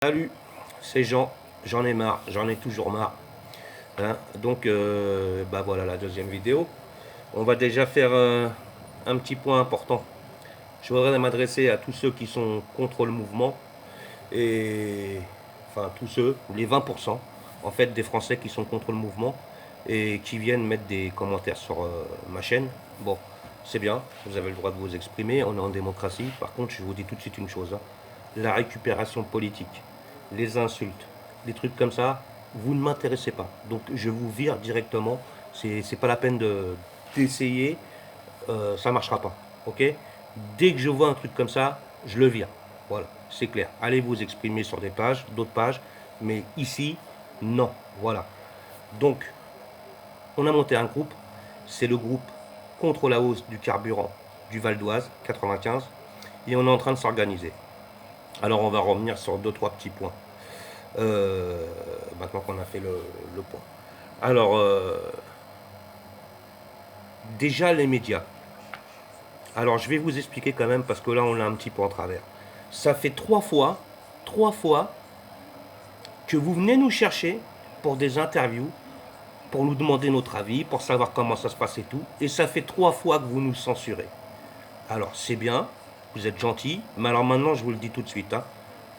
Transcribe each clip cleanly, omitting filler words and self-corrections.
Salut, c'est Jean, j'en ai marre, j'en ai toujours marre. Hein. Donc, bah voilà la deuxième vidéo. On va déjà faire un petit point important. Je voudrais m'adresser à tous ceux qui sont contre le mouvement et enfin tous ceux, les 20% en fait des Français qui sont contre le mouvement et qui viennent mettre des commentaires sur ma chaîne. Bon, c'est bien, vous avez le droit de vous exprimer, on est en démocratie. Par contre, je vous dis tout de suite une chose, hein. La récupération politique, les insultes, des trucs comme ça, vous ne m'intéressez pas. Donc je vous vire directement. C'est pas la peine d'essayer, ça marchera pas. Ok. Dès que je vois un truc comme ça, je le vire. Voilà, c'est clair. Allez vous exprimer sur des pages, d'autres pages, mais ici, non. Voilà. Donc, on a monté un groupe. C'est le groupe contre la hausse du carburant du Val d'Oise, 95, et on est en train de s'organiser. Alors, on va revenir sur deux, trois petits points. Maintenant qu'on a fait le point. Alors, déjà les médias. Alors, je vais vous expliquer quand même, parce que là, on a un petit peu en travers. Ça fait trois fois que vous venez nous chercher pour des interviews, pour nous demander notre avis, pour savoir comment ça se passe et tout. Et ça fait 3 fois que vous nous censurez. Alors, c'est bien, vous êtes gentil, mais alors maintenant, je vous le dis tout de suite, hein,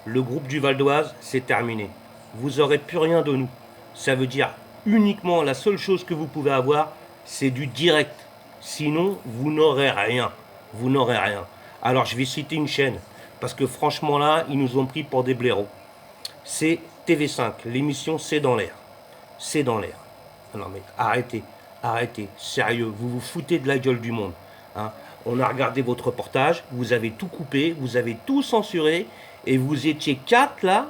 le groupe du Val d'Oise, c'est terminé. Vous n'aurez plus rien de nous. Ça veut dire uniquement la seule chose que vous pouvez avoir, c'est du direct. Sinon, vous n'aurez rien. Vous n'aurez rien. Alors, je vais citer une chaîne, parce que franchement là, ils nous ont pris pour des blaireaux. C'est TV5, l'émission C'est dans l'air. C'est dans l'air. Non mais arrêtez, arrêtez, sérieux, vous vous foutez de la gueule du monde. Hein. On a regardé votre reportage, vous avez tout coupé, vous avez tout censuré, et vous étiez 4 là,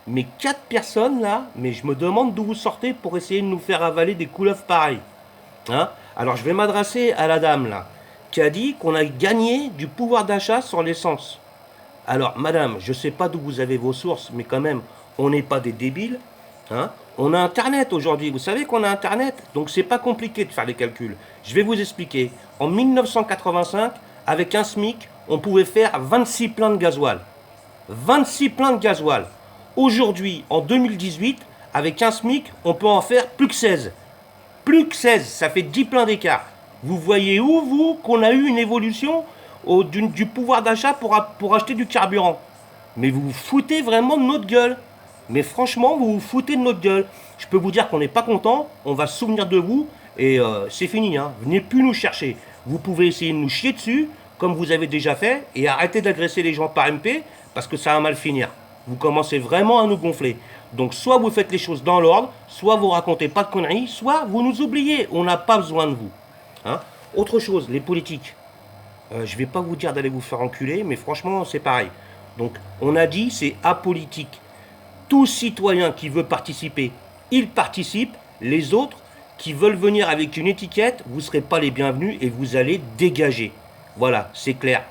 mais 4 personnes là, mais je me demande d'où vous sortez pour essayer de nous faire avaler des couleuvres pareilles. Hein. Alors je vais m'adresser à la dame là, qui a dit qu'on a gagné du pouvoir d'achat sur l'essence. Alors madame, je ne sais pas d'où vous avez vos sources, mais quand même, on n'est pas des débiles. Hein. On a Internet aujourd'hui, vous savez qu'on a Internet, donc c'est pas compliqué de faire les calculs. Je vais vous expliquer. En 1985, avec un SMIC, on pouvait faire 26 pleins de gasoil. 26 pleins de gasoil. Aujourd'hui, en 2018, avec un SMIC, on peut en faire plus que 16. Plus que 16, ça fait 10 pleins d'écart. Vous voyez où, vous, qu'on a eu une évolution du pouvoir d'achat pour acheter du carburant? Mais vous vous foutez vraiment de notre gueule. Mais franchement, vous vous foutez de notre gueule. Je peux vous dire qu'on n'est pas content, on va se souvenir de vous, et c'est fini, hein. Venez plus nous chercher. Vous pouvez essayer de nous chier dessus, comme vous avez déjà fait, et arrêtez d'agresser les gens par MP, parce que ça va mal finir. Vous commencez vraiment à nous gonfler. Donc soit vous faites les choses dans l'ordre, soit vous racontez pas de conneries, soit vous nous oubliez. On n'a pas besoin de vous. Hein. Autre chose, les politiques. Je vais pas vous dire d'aller vous faire enculer, mais franchement, c'est pareil. Donc, on a dit, c'est apolitique. Tout citoyen qui veut participer, il participe. Les autres qui veulent venir avec une étiquette, vous ne serez pas les bienvenus et vous allez dégager. Voilà, c'est clair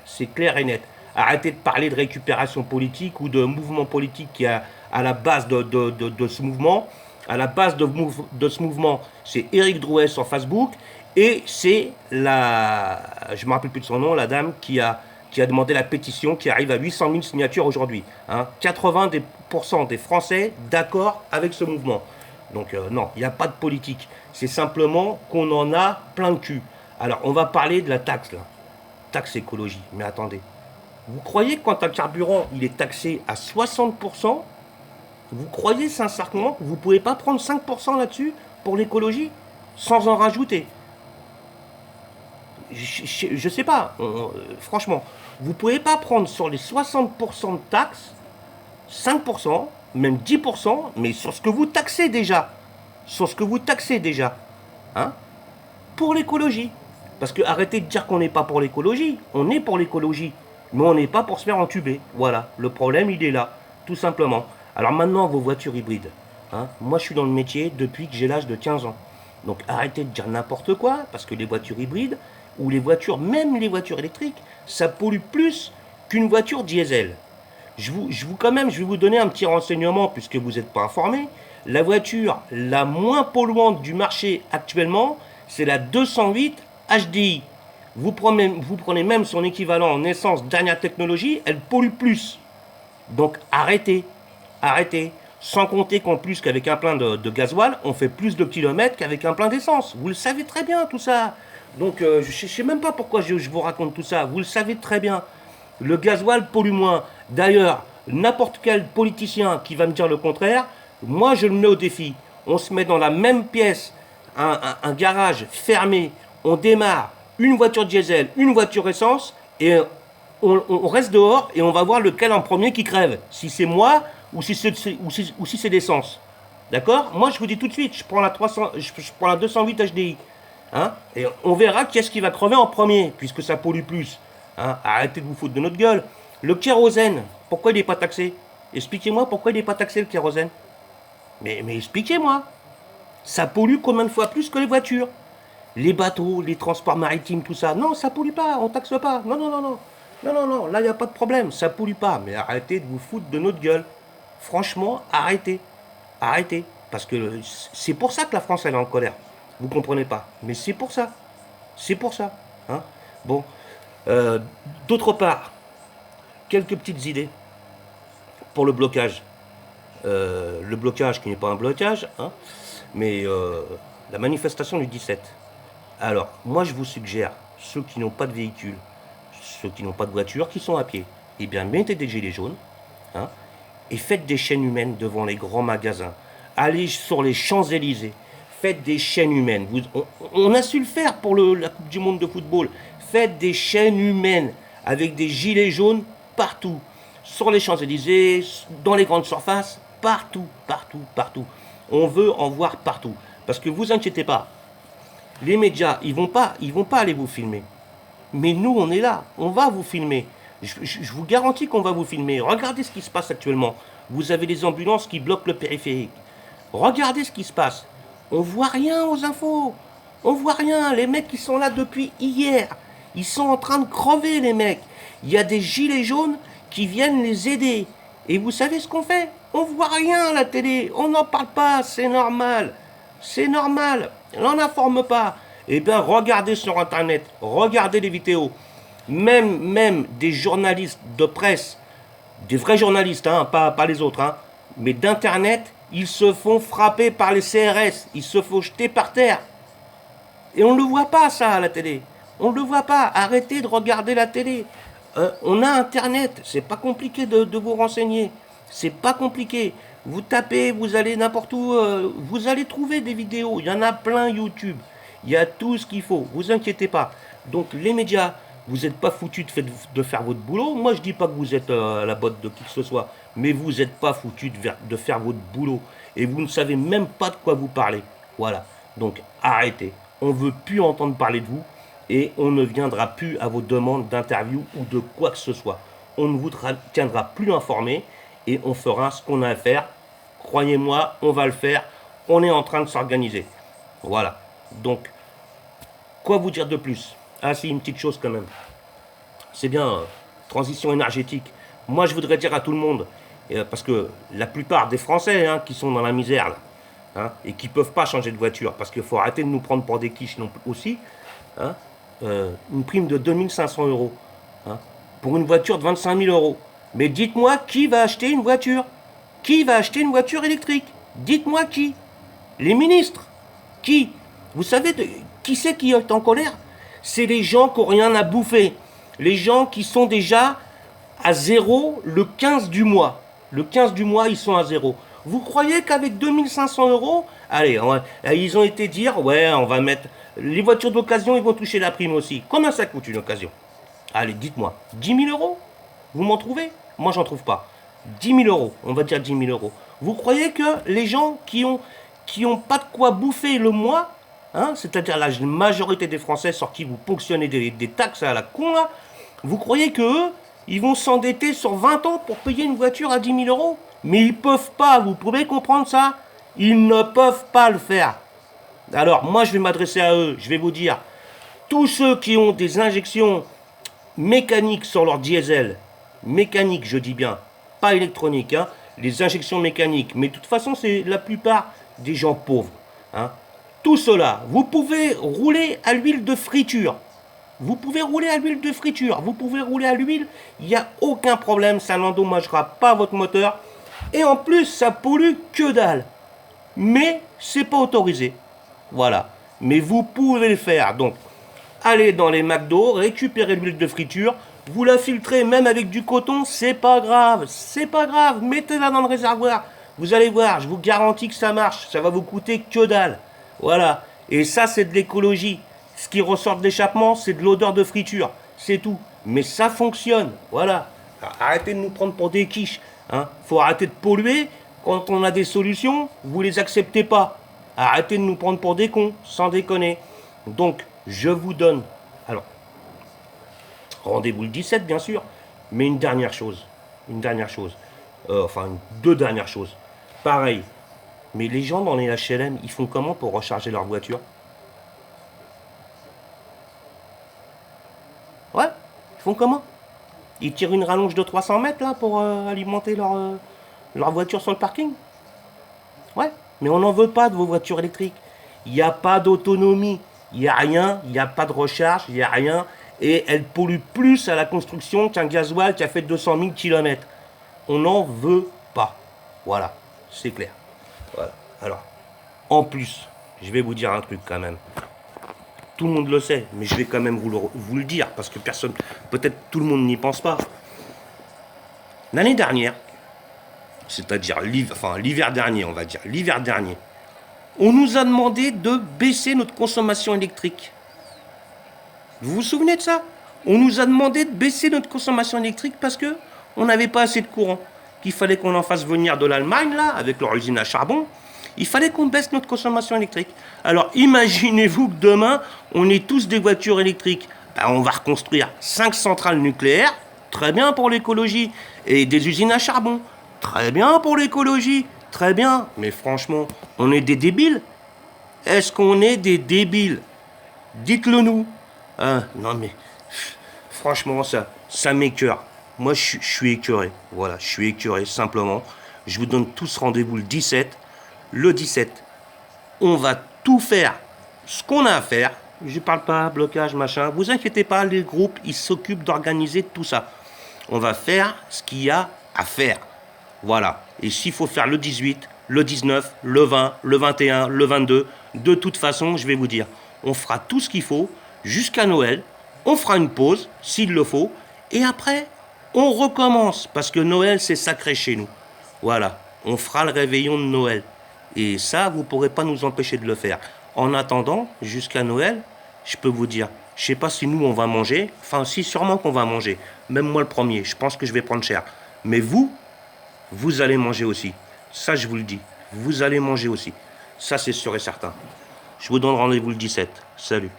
et net. Arrêtez de parler de récupération politique ou de mouvement politique qui est à la base de ce mouvement. À la base de ce mouvement, c'est Éric Drouet sur Facebook et c'est je ne me rappelle plus de son nom, la dame qui a demandé la pétition qui arrive à 800 000 signatures aujourd'hui. Hein. 80% des Français d'accord avec ce mouvement. Donc non, il n'y a pas de politique. C'est simplement qu'on en a plein de cul. Alors, on va parler de la taxe, là. Taxe écologie. Mais attendez. Vous croyez que quand un carburant, il est taxé à 60%, vous croyez sincèrement que vous ne pouvez pas prendre 5% là-dessus pour l'écologie sans en rajouter? Je sais pas, franchement, vous pouvez pas prendre sur les 60% de taxes 5%, même 10%, mais sur ce que vous taxez déjà. Sur ce que vous taxez déjà. Hein, pour l'écologie. Parce que arrêtez de dire qu'on n'est pas pour l'écologie. On est pour l'écologie. Mais on n'est pas pour se faire entuber. Voilà, le problème, il est là. Tout simplement. Alors maintenant, vos voitures hybrides. Hein, moi, je suis dans le métier depuis que j'ai l'âge de 15 ans. Donc arrêtez de dire n'importe quoi, parce que les voitures hybrides, ou les voitures, même les voitures électriques, ça pollue plus qu'une voiture diesel. Je vais vous donner un petit renseignement, puisque vous n'êtes pas informé. La voiture la moins polluante du marché actuellement, c'est la 208 HDI. Vous prenez même son équivalent en essence dernière technologie, elle pollue plus. Donc arrêtez. Arrêtez. Sans compter qu'en plus qu'avec un plein de gasoil, on fait plus de kilomètres qu'avec un plein d'essence. Vous le savez très bien tout ça. Donc je ne sais même pas pourquoi je vous raconte tout ça. Vous le savez très bien. Le gasoil pollue moins. D'ailleurs, n'importe quel politicien qui va me dire le contraire, moi je le mets au défi. On se met dans la même pièce, un garage fermé, on démarre une voiture diesel, une voiture essence, et on reste dehors et on va voir lequel en premier qui crève. Si c'est moi ou si c'est l'essence. D'accord? Moi je vous dis tout de suite, je prends la 208 HDI. Hein, et on verra qui est-ce qui va crever en premier, puisque ça pollue plus. Hein, arrêtez de vous foutre de notre gueule. Le kérosène, pourquoi il n'est pas taxé? Expliquez-moi pourquoi il n'est pas taxé le kérosène. Mais expliquez-moi. Ça pollue combien de fois plus que les voitures? Les bateaux, les transports maritimes, tout ça. Non, ça pollue pas, on taxe pas. Non, non, non, non. Non, non, non, là, il n'y a pas de problème, ça pollue pas. Mais arrêtez de vous foutre de notre gueule. Franchement, arrêtez. Arrêtez. Parce que c'est pour ça que la France, elle est en colère. Vous comprenez pas. Mais c'est pour ça. C'est pour ça. Hein, bon. D'autre part, quelques petites idées pour le blocage. Le blocage qui n'est pas un blocage, hein, mais la manifestation du 17. Alors, moi je vous suggère, ceux qui n'ont pas de véhicule, ceux qui n'ont pas de voiture, qui sont à pied, eh bien mettez des gilets jaunes, hein, et faites des chaînes humaines devant les grands magasins. Allez sur les Champs-Élysées, faites des chaînes humaines. On a su le faire pour la Coupe du Monde de football. Faites des chaînes humaines avec des gilets jaunes partout. Sur les Champs-Élysées, dans les grandes surfaces, partout, partout, partout. On veut en voir partout. Parce que vous inquiétez pas, les médias, ils vont pas aller vous filmer. Mais nous, on est là, on va vous filmer. Je vous garantis qu'on va vous filmer. Regardez ce qui se passe actuellement. Vous avez des ambulances qui bloquent le périphérique. Regardez ce qui se passe. On voit rien aux infos. On voit rien. Les mecs qui sont là depuis hier, ils sont en train de crever, les mecs. Il y a des gilets jaunes qui viennent les aider. Et vous savez ce qu'on fait? On voit rien à la télé. On n'en parle pas. C'est normal. C'est normal. On n'en informe pas. Eh bien, regardez sur Internet. Regardez les vidéos. Même des journalistes de presse, des vrais journalistes, hein, pas les autres, hein, mais d'Internet, ils se font frapper par les CRS. Ils se font jeter par terre. Et on ne le voit pas, ça, à la télé. On ne le voit pas. Arrêtez de regarder la télé. On a Internet. C'est pas compliqué de vous renseigner. C'est pas compliqué. Vous tapez, vous allez n'importe où. Vous allez trouver des vidéos. Il y en a plein YouTube. Il y a tout ce qu'il faut. Vous inquiétez pas. Donc, les médias, vous n'êtes pas foutus de faire votre boulot. Moi, je dis pas que vous êtes à la botte de qui que ce soit. Mais vous n'êtes pas foutus de faire votre boulot. Et vous ne savez même pas de quoi vous parlez. Voilà. Donc, arrêtez. On ne veut plus entendre parler de vous. Et on ne viendra plus à vos demandes d'interview ou de quoi que ce soit. On ne vous tiendra plus informé et on fera ce qu'on a à faire. Croyez-moi, on va le faire. On est en train de s'organiser. Voilà. Donc, quoi vous dire de plus? Ah si, une petite chose quand même. C'est bien, transition énergétique. Moi, je voudrais dire à tout le monde, parce que la plupart des Français hein, qui sont dans la misère, là, hein, et qui ne peuvent pas changer de voiture, parce qu'il faut arrêter de nous prendre pour des quiches non plus aussi, hein, une prime de 2500 euros hein, pour une voiture de 25 000 euros. Mais dites-moi qui va acheter une voiture? Qui va acheter une voiture électrique? Dites-moi qui? Les ministres? Qui? Vous savez qui c'est qui est en colère? C'est les gens qui n'ont rien à bouffer. Les gens qui sont déjà à zéro le 15 du mois. Le 15 du mois, ils sont à zéro. Vous croyez qu'avec 2500 euros, allez, ils ont été dire, ouais, on va mettre... Les voitures d'occasion, ils vont toucher la prime aussi. Combien ça coûte une occasion? Allez, dites-moi. 10 000 euros? Vous m'en trouvez? Moi, j'en trouve pas. 10 000 euros, on va dire 10 000 euros. Vous croyez que les gens qui ont pas de quoi bouffer le mois, hein, c'est-à-dire la majorité des Français sur qui vous ponctionnez des taxes à la con, là, vous croyez que eux, ils vont s'endetter sur 20 ans pour payer une voiture à 10 000 euros? Mais ils peuvent pas, vous pouvez comprendre ça? Ils ne peuvent pas le faire. Alors, moi, je vais m'adresser à eux, je vais vous dire, tous ceux qui ont des injections mécaniques sur leur diesel, mécaniques, je dis bien, pas électroniques, hein, les injections mécaniques, mais de toute façon, c'est la plupart des gens pauvres. Hein. Tout cela, vous pouvez rouler à l'huile de friture. Vous pouvez rouler à l'huile de friture, vous pouvez rouler à l'huile, il n'y a aucun problème, ça n'endommagera pas votre moteur. Et en plus, ça pollue que dalle. Mais c'est pas autorisé. Voilà. Mais vous pouvez le faire. Donc, allez dans les McDo, récupérez l'huile de friture, vous la filtrez même avec du coton, c'est pas grave. C'est pas grave. Mettez-la dans le réservoir. Vous allez voir, je vous garantis que ça marche. Ça va vous coûter que dalle. Voilà. Et ça, c'est de l'écologie. Ce qui ressort de l'échappement, c'est de l'odeur de friture. C'est tout. Mais ça fonctionne. Voilà. Arrêtez de nous prendre pour des quiches. Hein. Faut arrêter de polluer. Quand on a des solutions, vous les acceptez pas. Arrêtez de nous prendre pour des cons, sans déconner. Donc, je vous donne. Alors, rendez-vous le 17, bien sûr. Mais une dernière chose. Une dernière chose. Deux dernières choses. Pareil. Mais les gens dans les HLM, ils font comment pour recharger leur voiture? Ouais, ils font comment? Ils tirent une rallonge de 300 mètres là pour alimenter leur voiture sur le parking? Ouais, mais on n'en veut pas de vos voitures électriques. Il n'y a pas d'autonomie, il n'y a rien, il n'y a pas de recharge, il n'y a rien. Et elles polluent plus à la construction qu'un gasoil qui a fait 200 000 km. On n'en veut pas. Voilà, c'est clair. Voilà. Alors, en plus, je vais vous dire un truc quand même. Tout le monde le sait, mais je vais quand même vous le dire, parce que personne, peut-être tout le monde n'y pense pas. L'année dernière, c'est-à-dire l'hiver dernier, on va dire, l'hiver dernier, on nous a demandé de baisser notre consommation électrique. Vous vous souvenez de ça? On nous a demandé de baisser notre consommation électrique parce que on n'avait pas assez de courant. Qu'il fallait qu'on en fasse venir de l'Allemagne, là, avec leur usine à charbon. Il fallait qu'on baisse notre consommation électrique. Alors imaginez-vous que demain, on ait tous des voitures électriques. Ben, on va reconstruire 5 centrales nucléaires, très bien pour l'écologie, et des usines à charbon, très bien pour l'écologie, très bien. Mais franchement, on est des débiles? Est-ce qu'on est des débiles? Dites-le nous. Ah, non mais, franchement, ça m'écœure. Moi, je suis écœuré. Voilà, je suis écœuré, simplement. Je vous donne tous rendez-vous le 17. Le 17, on va tout faire ce qu'on a à faire. Je parle pas blocage, machin. Vous inquiétez pas, les groupes, ils s'occupent d'organiser tout ça. On va faire ce qu'il y a à faire. Voilà. Et s'il faut faire le 18, le 19, le 20, le 21, le 22, de toute façon, je vais vous dire, on fera tout ce qu'il faut jusqu'à Noël. On fera une pause, s'il le faut. Et après, on recommence. Parce que Noël, c'est sacré chez nous. Voilà. On fera le réveillon de Noël. Et ça, vous ne pourrez pas nous empêcher de le faire. En attendant, jusqu'à Noël, je peux vous dire, je ne sais pas si nous, on va manger. Enfin, si, sûrement qu'on va manger. Même moi, le premier. Je pense que je vais prendre cher. Mais vous allez manger aussi. Ça, je vous le dis. Vous allez manger aussi. Ça, c'est sûr et certain. Je vous donne rendez-vous le 17. Salut.